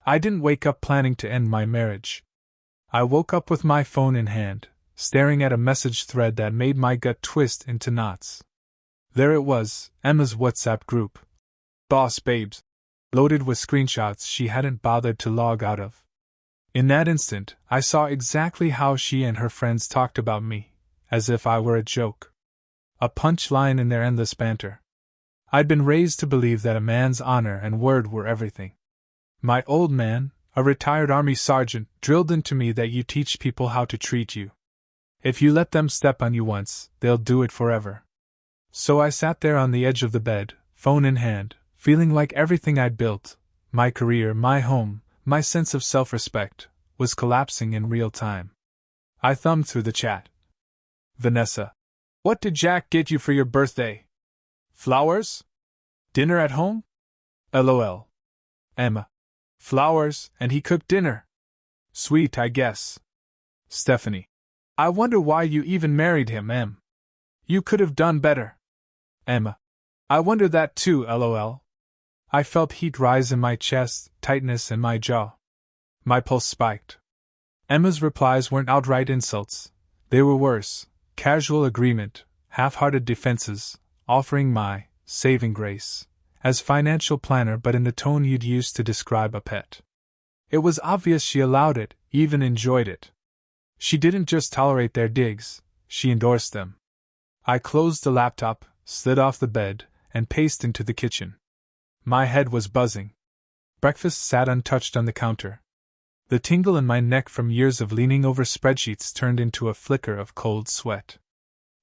I didn't wake up planning to end my marriage. I woke up with my phone in hand, staring at a message thread that made my gut twist into knots. There it was, Emma's WhatsApp group. Boss babes. Loaded with screenshots she hadn't bothered to log out of. In that instant, I saw exactly how she and her friends talked about me, as if I were a joke. A punchline in their endless banter. I'd been raised to believe that a man's honor and word were everything. My old man, a retired army sergeant, drilled into me that you teach people how to treat you. If you let them step on you once, they'll do it forever. So I sat there on the edge of the bed, phone in hand, feeling like everything I'd built, my career, my home, my sense of self-respect, was collapsing in real time. I thumbed through the chat. Vanessa. What did Jack get you for your birthday? Flowers? Dinner at home? LOL. Emma. Flowers, and he cooked dinner. Sweet, I guess. Stephanie. I wonder why you even married him, Em. You could have done better. Emma. I wonder that too, LOL. I felt heat rise in my chest, tightness in my jaw. My pulse spiked. Emma's replies weren't outright insults. They were worse, casual agreement, half-hearted defenses, offering my saving grace as financial planner, but in the tone you'd use to describe a pet. It was obvious she allowed it, even enjoyed it. She didn't just tolerate their digs, she endorsed them. I closed the laptop, slid off the bed, and paced into the kitchen. My head was buzzing. Breakfast sat untouched on the counter. The tingle in my neck from years of leaning over spreadsheets turned into a flicker of cold sweat.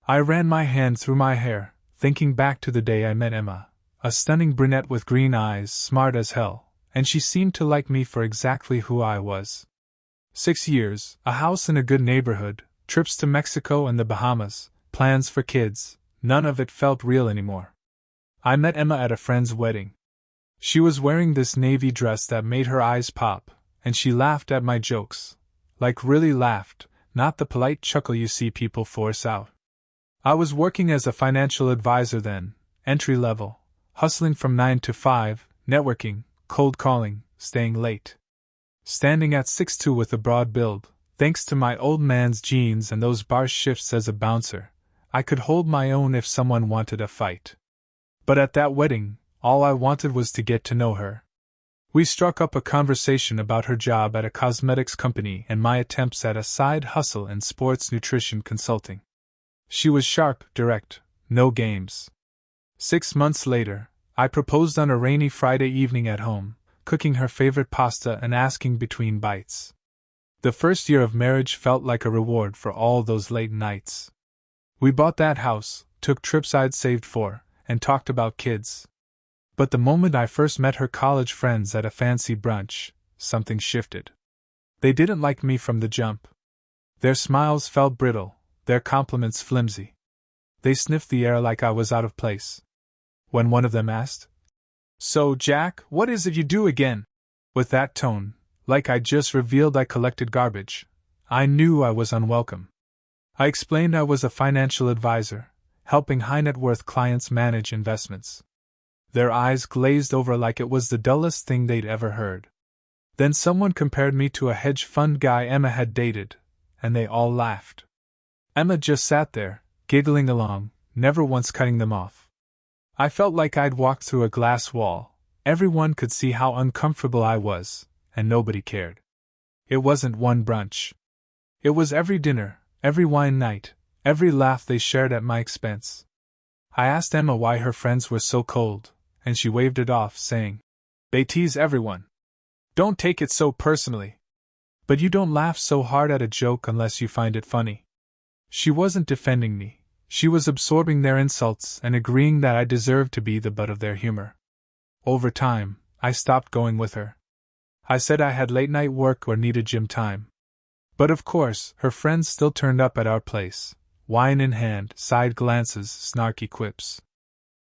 I ran my hand through my hair, thinking back to the day I met Emma, a stunning brunette with green eyes, smart as hell, and she seemed to like me for exactly who I was. 6 years, a house in a good neighborhood, trips to Mexico and the Bahamas, plans for kids, none of it felt real anymore. I met Emma at a friend's wedding. She was wearing this navy dress that made her eyes pop, and she laughed at my jokes. Like really laughed, not the polite chuckle you see people force out. I was working as a financial advisor then, entry level, hustling from 9 to 5, networking, cold calling, staying late. Standing at 6'2" with a broad build, thanks to my old man's genes and those bar shifts as a bouncer, I could hold my own if someone wanted a fight. But at that wedding, all I wanted was to get to know her. We struck up a conversation about her job at a cosmetics company and my attempts at a side hustle in sports nutrition consulting. She was sharp, direct, no games. 6 months later, I proposed on a rainy Friday evening at home, cooking her favorite pasta and asking between bites. The first year of marriage felt like a reward for all those late nights. We bought that house, took trips I'd saved for, and talked about kids. But the moment I first met her college friends at a fancy brunch, something shifted. They didn't like me from the jump. Their smiles felt brittle, their compliments flimsy. They sniffed the air like I was out of place. When one of them asked, "So, Jack, what is it you do again?" With that tone, like I'd just revealed I collected garbage, I knew I was unwelcome. I explained I was a financial advisor, helping high-net-worth clients manage investments. Their eyes glazed over like it was the dullest thing they'd ever heard. Then someone compared me to a hedge fund guy Emma had dated, and they all laughed. Emma just sat there, giggling along, never once cutting them off. I felt like I'd walked through a glass wall. Everyone could see how uncomfortable I was, and nobody cared. It wasn't one brunch. It was every dinner, every wine night, every laugh they shared at my expense. I asked Emma why her friends were so cold, and she waved it off, saying, "They tease everyone. Don't take it so personally. But you don't laugh so hard at a joke unless you find it funny." She wasn't defending me. She was absorbing their insults and agreeing that I deserved to be the butt of their humor. Over time, I stopped going with her. I said I had late-night work or needed gym time. But of course, her friends still turned up at our place, wine in hand, side glances, snarky quips.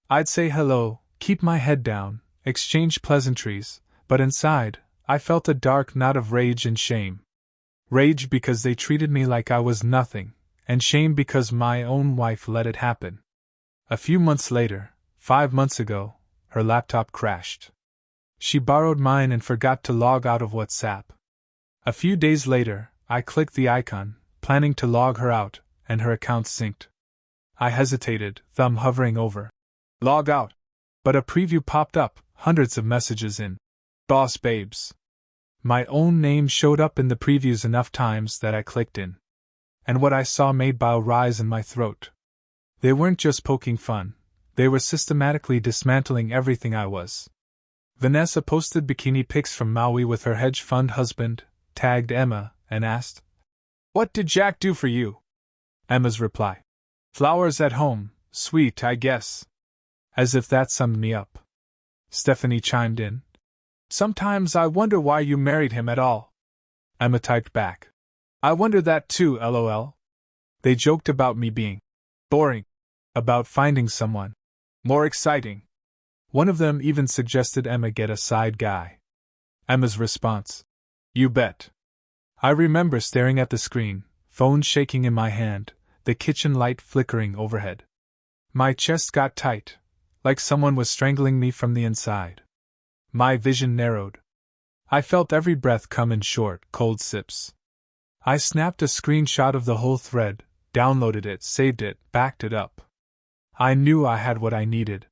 I'd say hello, keep my head down, exchange pleasantries, but inside, I felt a dark knot of rage and shame. Rage because they treated me like I was nothing, and shame because my own wife let it happen. A few months later, 5 months ago, her laptop crashed. She borrowed mine and forgot to log out of WhatsApp. A few days later, I clicked the icon, planning to log her out, and her account synced. I hesitated, thumb hovering over log out. But a preview popped up, hundreds of messages in Boss Babes. My own name showed up in the previews enough times that I clicked in. And what I saw made bile rise in my throat. They weren't just poking fun, they were systematically dismantling everything I was. Vanessa posted bikini pics from Maui with her hedge fund husband, tagged Emma, and asked, "What did Jack do for you?" Emma's reply: "Flowers at home, sweet, I guess." As if that summed me up. Stephanie chimed in, "Sometimes I wonder why you married him at all." Emma typed back, "I wonder that too, lol." They joked about me being boring, about finding someone more exciting. One of them even suggested Emma get a side guy. Emma's response: "You bet." I remember staring at the screen, phone shaking in my hand, the kitchen light flickering overhead. My chest got tight, like someone was strangling me from the inside. My vision narrowed. I felt every breath come in short, cold sips. I snapped a screenshot of the whole thread, downloaded it, saved it, backed it up. I knew I had what I needed.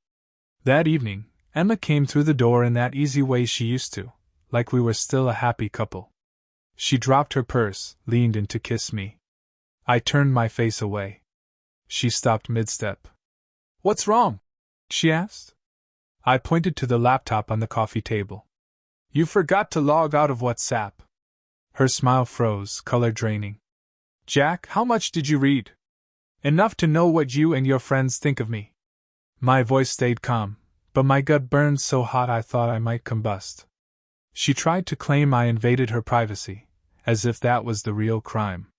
That evening, Emma came through the door in that easy way she used to, like we were still a happy couple. She dropped her purse, leaned in to kiss me. I turned my face away. She stopped mid-step. "What's wrong?" she asked. I pointed to the laptop on the coffee table. "You forgot to log out of WhatsApp." Her smile froze, color draining. "Jack, how much did you read?" "Enough to know what you and your friends think of me." My voice stayed calm, but my gut burned so hot I thought I might combust. She tried to claim I invaded her privacy, as if that was the real crime.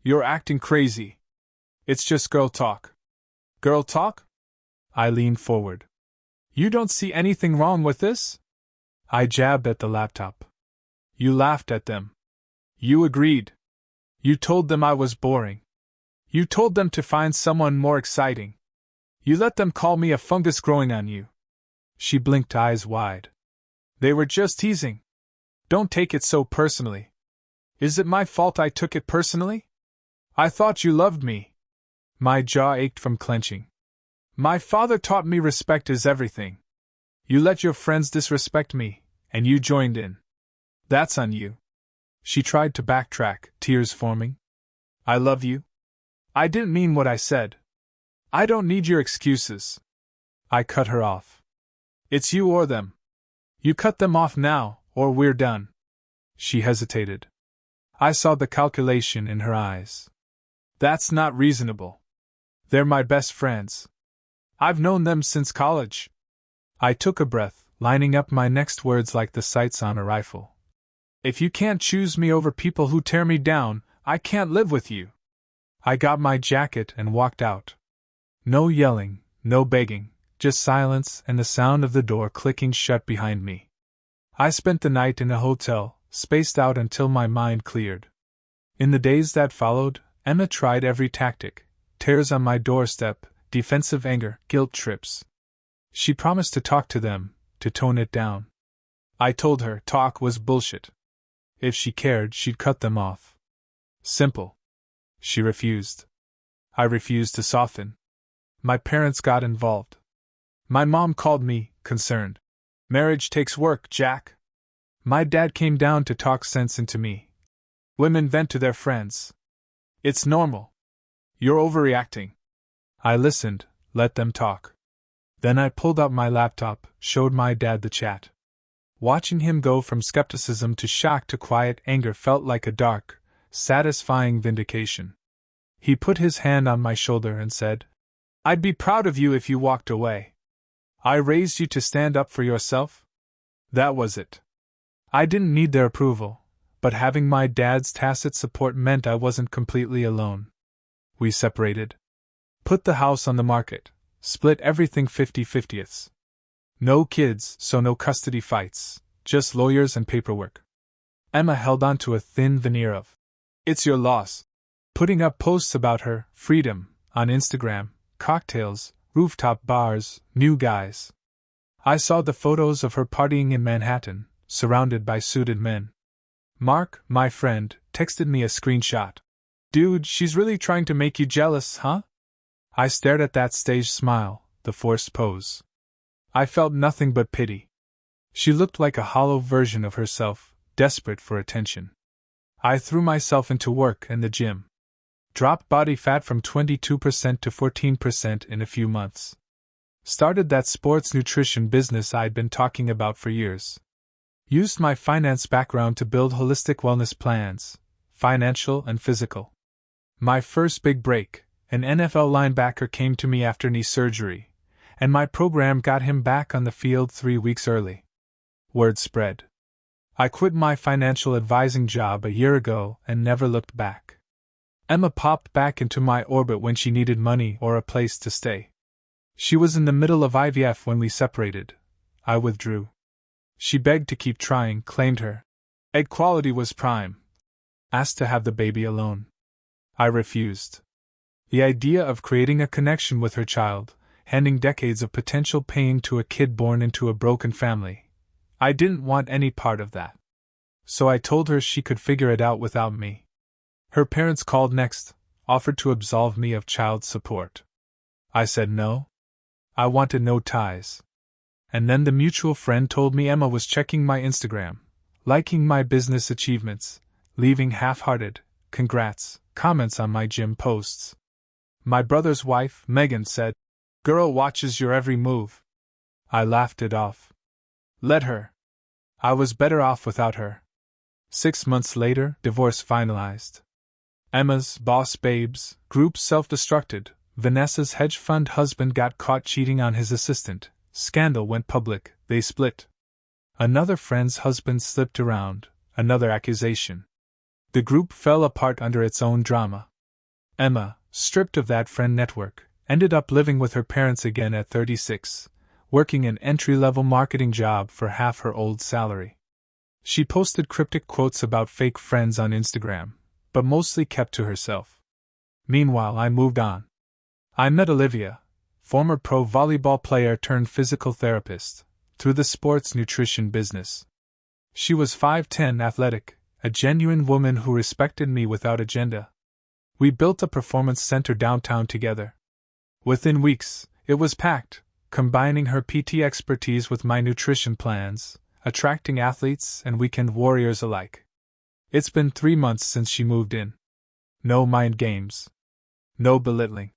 "You're acting crazy. It's just girl talk." "Girl talk?" I leaned forward. "You don't see anything wrong with this?" I jabbed at the laptop. "You laughed at them. You agreed. You told them I was boring. You told them to find someone more exciting. You let them call me a fungus growing on you." She blinked, eyes wide. "They were just teasing. Don't take it so personally." "Is it my fault I took it personally? I thought you loved me." My jaw ached from clenching. "My father taught me respect is everything. You let your friends disrespect me, and you joined in. That's on you." She tried to backtrack, tears forming. "I love you. I didn't mean what I said. I don't need your excuses." I cut her off. "It's you or them. You cut them off now, or we're done." She hesitated. I saw the calculation in her eyes. "That's not reasonable. They're my best friends. I've known them since college." I took a breath, lining up my next words like the sights on a rifle. "If you can't choose me over people who tear me down, I can't live with you." I got my jacket and walked out. No yelling, no begging, just silence and the sound of the door clicking shut behind me. I spent the night in a hotel, spaced out until my mind cleared. In the days that followed, Emma tried every tactic: tears on my doorstep, defensive anger, guilt trips. She promised to talk to them, to tone it down. I told her talk was bullshit. If she cared, she'd cut them off. Simple. She refused. I refused to soften. My parents got involved. My mom called me, concerned. "Marriage takes work, Jack." My dad came down to talk sense into me. "Women vent to their friends. It's normal. You're overreacting." I listened, let them talk. Then I pulled out my laptop, showed my dad the chat. Watching him go from skepticism to shock to quiet anger felt like a dark, satisfying vindication. He put his hand on my shoulder and said, "I'd be proud of you if you walked away. I raised you to stand up for yourself." That was it. I didn't need their approval, but having my dad's tacit support meant I wasn't completely alone. We separated. Put the house on the market, split everything 50-50ths. No kids, so no custody fights, just lawyers and paperwork. Emma held on to a thin veneer of, "It's your loss," putting up posts about her freedom on Instagram, cocktails, rooftop bars, new guys. I saw the photos of her partying in Manhattan, surrounded by suited men. Mark, my friend, texted me a screenshot. Dude, she's really trying to make you jealous, huh? I stared at that staged smile, the forced pose. I felt nothing but pity. She looked like a hollow version of herself, desperate for attention. I threw myself into work and the gym. Dropped body fat from 22% to 14% in a few months. Started that sports nutrition business I'd been talking about for years. Used my finance background to build holistic wellness plans, financial and physical. My first big break, an NFL linebacker came to me after knee surgery, and my program got him back on the field 3 weeks early. Word spread. I quit my financial advising job a year ago and never looked back. Emma popped back into my orbit when she needed money or a place to stay. She was in the middle of IVF when we separated. I withdrew. She begged to keep trying, claimed her egg quality was prime. Asked to have the baby alone. I refused. The idea of creating a connection with her child, handing decades of potential pain to a kid born into a broken family. I didn't want any part of that. So I told her she could figure it out without me. Her parents called next, offered to absolve me of child support. I said no. I wanted no ties. And then the mutual friend told me Emma was checking my Instagram, liking my business achievements, leaving half-hearted, congrats, comments on my gym posts. My brother's wife, Megan, said, "Girl watches your every move." I laughed it off. Let her. I was better off without her. 6 months later, divorce finalized. Emma's Boss Babes group self-destructed. Vanessa's hedge fund husband got caught cheating on his assistant. Scandal went public, they split. Another friend's husband slipped around, another accusation. The group fell apart under its own drama. Emma, stripped of that friend network, ended up living with her parents again at 36, working an entry-level marketing job for half her old salary. She posted cryptic quotes about fake friends on Instagram, but mostly kept to herself. Meanwhile, I moved on. I met Olivia, former pro volleyball player turned physical therapist, through the sports nutrition business. She was 5'10", athletic, a genuine woman who respected me without agenda. We built a performance center downtown together. Within weeks, it was packed, combining her PT expertise with my nutrition plans, attracting athletes and weekend warriors alike. It's been 3 months since she moved in. No mind games. No belittling.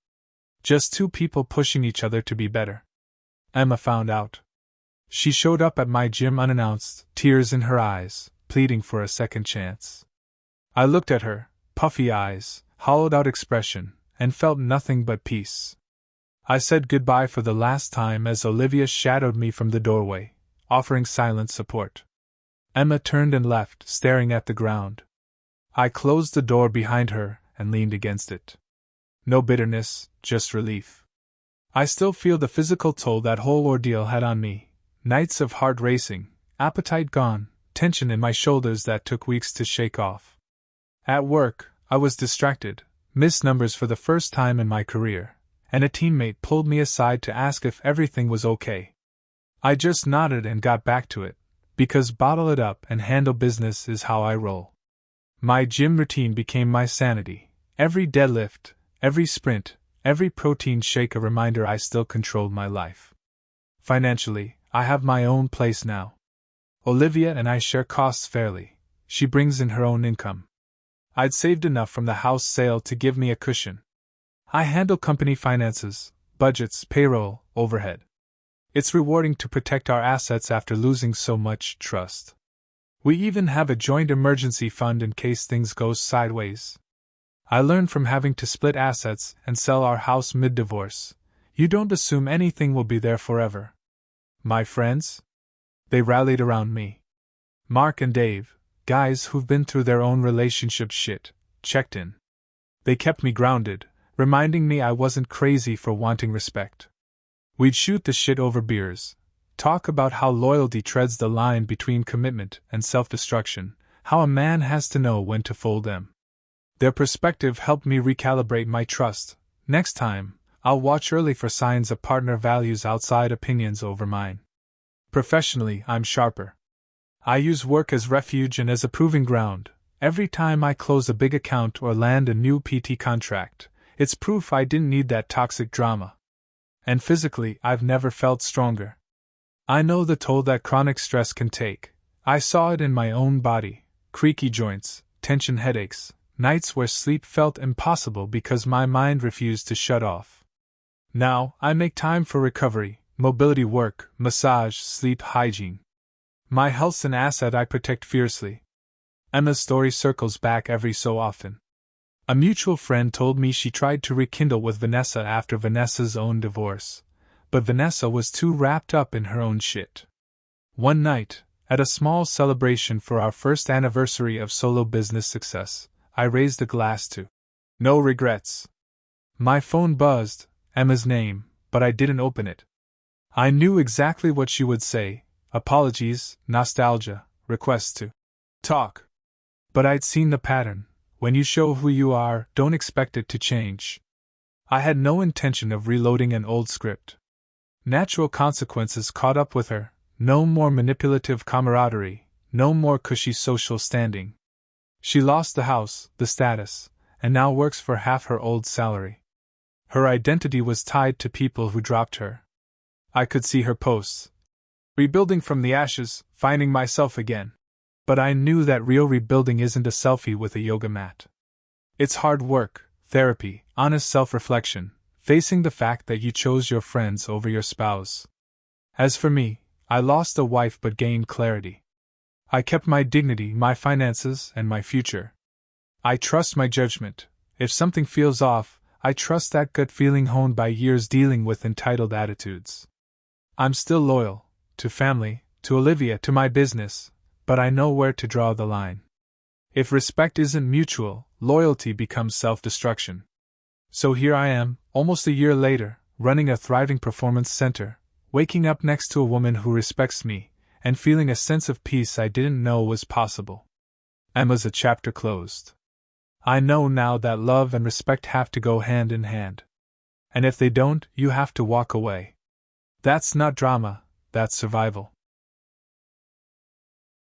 Just two people pushing each other to be better. Emma found out. She showed up at my gym unannounced, tears in her eyes, pleading for a second chance. I looked at her, puffy eyes, hollowed-out expression, and felt nothing but peace. I said goodbye for the last time as Olivia shadowed me from the doorway, offering silent support. Emma turned and left, staring at the ground. I closed the door behind her and leaned against it. No bitterness, just relief. I still feel the physical toll that whole ordeal had on me. Nights of heart racing, appetite gone, tension in my shoulders that took weeks to shake off. At work, I was distracted, missed numbers for the first time in my career, and a teammate pulled me aside to ask if everything was okay. I just nodded and got back to it, because bottle it up and handle business is how I roll. My gym routine became my sanity. Every deadlift, every sprint, every protein shake a reminder I still controlled my life. Financially, I have my own place now. Olivia and I share costs fairly. She brings in her own income. I'd saved enough from the house sale to give me a cushion. I handle company finances, budgets, payroll, overhead. It's rewarding to protect our assets after losing so much trust. We even have a joint emergency fund in case things go sideways. I learned from having to split assets and sell our house mid-divorce. You don't assume anything will be there forever. My friends? They rallied around me. Mark and Dave, guys who've been through their own relationship shit, checked in. They kept me grounded, reminding me I wasn't crazy for wanting respect. We'd shoot the shit over beers, talk about how loyalty treads the line between commitment and self-destruction, how a man has to know when to fold them. Their perspective helped me recalibrate my trust. Next time, I'll watch early for signs a partner values outside opinions over mine. Professionally, I'm sharper. I use work as refuge and as a proving ground. Every time I close a big account or land a new PT contract, it's proof I didn't need that toxic drama. And physically, I've never felt stronger. I know the toll that chronic stress can take. I saw it in my own body: creaky joints, tension headaches, nights where sleep felt impossible because my mind refused to shut off. Now, I make time for recovery, mobility work, massage, sleep hygiene. My health's an asset I protect fiercely. Emma's story circles back every so often. A mutual friend told me she tried to rekindle with Vanessa after Vanessa's own divorce, but Vanessa was too wrapped up in her own shit. One night, at a small celebration for our first anniversary of solo business success, I raised a glass to "No regrets." My phone buzzed, Emma's name, but I didn't open it. I knew exactly what she would say: apologies, nostalgia, requests to talk. But I'd seen the pattern: when you show who you are, don't expect it to change. I had no intention of reloading an old script. Natural consequences caught up with her: no more manipulative camaraderie, no more cushy social standing. She lost the house, the status, and now works for half her old salary. Her identity was tied to people who dropped her. I could see her posts: rebuilding from the ashes, finding myself again. But I knew that real rebuilding isn't a selfie with a yoga mat. It's hard work, therapy, honest self-reflection, facing the fact that you chose your friends over your spouse. As for me, I lost a wife but gained clarity. I kept my dignity, my finances, and my future. I trust my judgment. If something feels off, I trust that gut feeling honed by years dealing with entitled attitudes. I'm still loyal, to family, to Olivia, to my business, but I know where to draw the line. If respect isn't mutual, loyalty becomes self-destruction. So here I am, almost a year later, running a thriving performance center, waking up next to a woman who respects me, and feeling a sense of peace I didn't know was possible. Emma's a chapter closed. I know now that love and respect have to go hand in hand. And if they don't, you have to walk away. That's not drama, that's survival.